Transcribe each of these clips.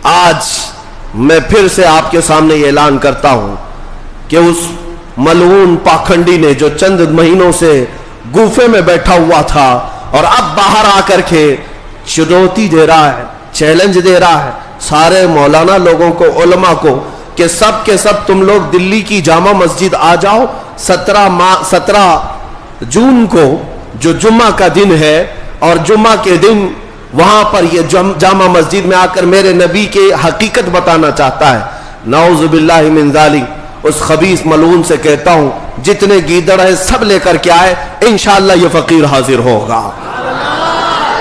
آج میں پھر سے آپ کے سامنے یہ اعلان کرتا ہوں کہ اس ملعون پاکھنڈی نے جو چند مہینوں سے گوفے میں بیٹھا ہوا تھا اور اب باہر آ کر کے چنوتی دے رہا ہے، چیلنج دے رہا ہے سارے مولانا لوگوں کو، علماء کو، کہ سب کے سب تم لوگ دلی کی جامع مسجد آ جاؤ 17 جون کو جو جمعہ کا دن ہے، اور جمعہ کے دن وہاں پر یہ جامع مسجد میں آ کر میرے نبی کے حقیقت بتانا چاہتا ہے۔ نعوذ باللہ من ذالک، اس خبیث ملعون سے کہتا ہوں جتنے گیدڑ ہیں سب لے کر کے آئے، انشاءاللہ یہ فقیر حاضر ہوگا،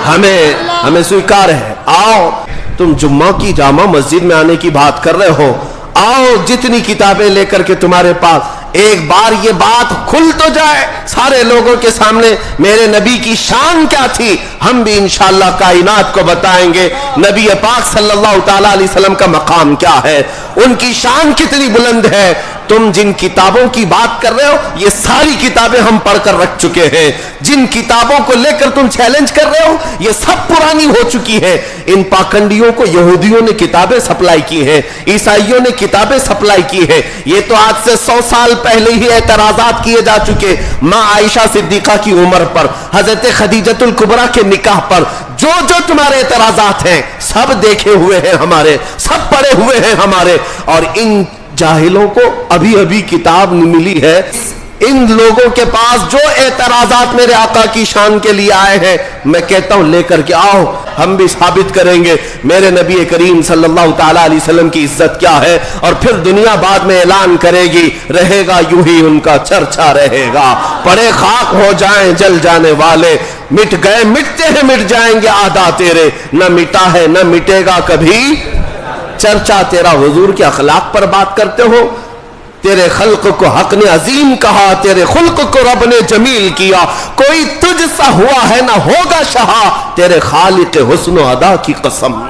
ہمیں سویکار ہے۔ آؤ، تم جمعہ کی جامع مسجد میں آنے کی بات کر رہے ہو، آؤ جتنی کتابیں لے کر کے تمہارے پاس، ایک بار یہ بات کھل تو جائے سارے لوگوں کے سامنے میرے نبی کی شان کیا تھی، ہم بھی انشاءاللہ کائنات کو بتائیں گے نبی پاک صلی اللہ تعالی علیہ وسلم کا مقام کیا ہے، ان کی شان کتنی بلند ہے۔ تم جن کتابوں کی بات کر رہے ہو یہ ساری کتابیں ہم پڑھ کر رکھ چکے ہیں، جن کتابوں کو لے کر تم چیلنج کر رہے ہو یہ سب پرانی ہو چکی ہے۔ ان پاکھنڈیوں کو یہودیوں نے کتابیں سپلائی کی ہیں، عیسائیوں نے کتابیں سپلائی کی ہیں، یہ تو آج سے 100 سال پہلے ہی اعتراضات کیے جا چکے ماں عائشہ صدیقہ کی عمر پر، حضرت خدیجۃ الکبریٰ کے نکاح پر، جو تمہارے اعتراضات ہیں سب دیکھے ہوئے ہیں ہمارے، سب پڑھے ہوئے ہیں ہمارے، اور ان جاہلوں کو ابھی کتاب ملی ہے۔ ان لوگوں کے پاس جو اعتراضات میرے آقا کی شان کے لیے آئے ہیں میں کہتا ہوں لے کر کے آؤ، ہم بھی ثابت کریں گے میرے نبی کریم صلی اللہ تعالی علیہ وسلم کی عزت کیا ہے، اور پھر دنیا بعد میں اعلان کرے گی، رہے گا یوں ہی ان کا چرچا رہے گا، پڑے خاک ہو جائیں جل جانے والے، مٹ گئے مٹتے ہیں مٹ جائیں گے آدھا تیرے، نہ مٹا ہے نہ مٹے گا کبھی چرچا تیرا۔ حضور کے اخلاق پر بات کرتے ہو، تیرے خلق کو حق نے عظیم کہا، تیرے خلق کو رب نے جمیل کیا، کوئی تجھ سا ہوا ہے نہ ہوگا شہا، تیرے خالق حسن و ادا کی قسم۔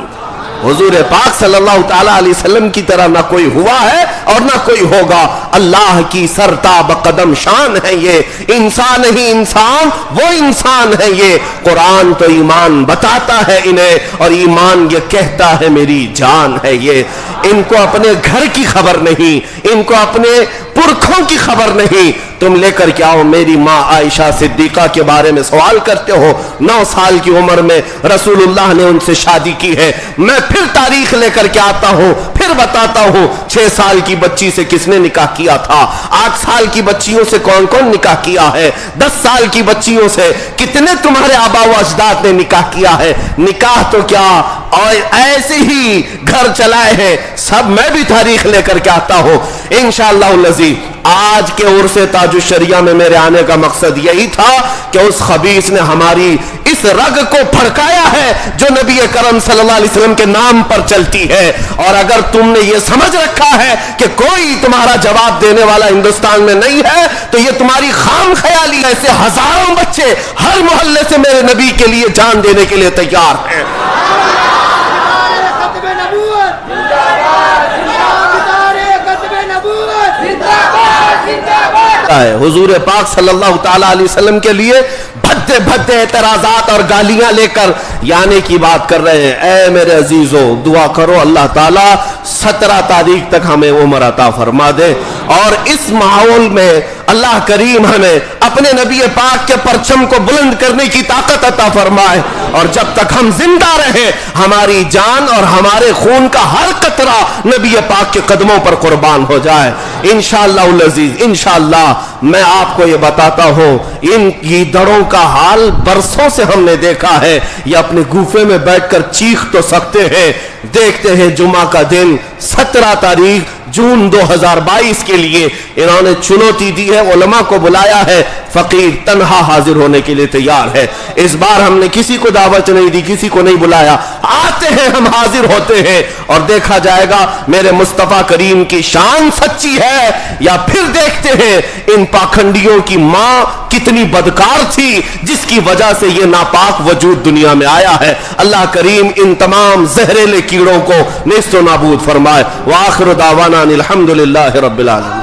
حضور پاک صلی اللہ تعالی علیہ وسلم کی طرح نہ کوئی ہوا ہے اور نہ کوئی ہوگا، اللہ کی سرتاب قدم شان ہے یہ، انسان ہی انسان وہ انسان ہے یہ، قرآن تو ایمان بتاتا ہے انہیں، اور ایمان یہ کہتا ہے میری جان ہے یہ۔ ان کو اپنے گھر کی خبر نہیں، ان کو اپنے پرکھوں کی خبر نہیں۔ تم لے کر کے آؤ، میری ماں عائشہ صدیقہ کے بارے میں سوال کرتے ہو، 9 سال کی عمر میں رسول اللہ نے ان سے شادی کی ہے، میں پھر تاریخ لے کر کے آتا ہوں، پھر بتاتا ہوں 6 سال کی بچی سے کس نے نکاح کیا تھا، 8 سال کی بچیوں سے کون کون نکاح کیا ہے، 10 سال کی بچیوں سے کتنے تمہارے آبا و اجداد نے نکاح کیا ہے، نکاح تو کیا اور ایسے ہی گھر چلائے ہیں سب، میں بھی تاریخ لے کر کے آتا ہوں انشاءاللہ العزیز۔ آج کے عرص تاج الشریعہ میں میرے آنے کا مقصد یہی تھا کہ اس خبیث نے ہماری اس رگ کو پھڑکایا ہے جو نبی کرم صلی اللہ علیہ وسلم کے نام پر چلتی ہے، اور اگر تم نے یہ سمجھ رکھا ہے کہ کوئی تمہارا جواب دینے والا ہندوستان میں نہیں ہے تو یہ تمہاری خام خیالی ہے۔ ایسے ہزاروں بچے ہر محلے سے میرے نبی کے لیے جان دینے کے لیے تیار ہیں۔ حضور پاک صلی اللہ تعالی علیہ وسلم کے لیے بھدے اعتراضات اور گالیاں لے کر یعنی کی بات کر رہے ہیں۔ اے میرے عزیزو، دعا کرو اللہ تعالیٰ 17 تاریخ تک ہمیں عمر عطا فرما دے، اور اس ماحول میں اللہ کریم ہمیں اپنے نبی پاک کے پرچم کو بلند کرنے کی طاقت عطا فرمائے، اور جب تک ہم زندہ رہیں ہماری جان اور ہمارے خون کا ہر قطرہ نبی پاک کے قدموں پر قربان ہو جائے انشاءاللہ العزیز۔ انشاءاللہ میں آپ کو یہ بتاتا ہوں، ان گیدڑوں کا حال برسوں سے ہم نے دیکھا ہے، یہ اپنے گوفے میں بیٹھ کر چیخ تو سکتے ہیں، دیکھتے ہیں جمعہ کا دن 17 تاریخ جون 2022 کے لیے انہوں نے چنوتی دی ہے، علماء کو بلایا ہے، فقیر تنہا حاضر ہونے کے لیے تیار ہے۔ اس بار ہم نے کسی کو دعوت نہیں دی، کسی کو نہیں بلایا، آتے ہیں ہم حاضر ہوتے ہیں، اور دیکھا جائے گا میرے مصطفیٰ کریم کی شان سچی ہے یا پھر دیکھتے ہیں ان پاکھنڈیوں کی ماں کتنی بدکار تھی جس کی وجہ سے یہ ناپاک وجود دنیا میں آیا ہے۔ اللہ کریم ان تمام زہریلے کیڑوں کو نیست و نابود فرمائے۔ وآخر دعوانا الحمدللہ رب العالمین۔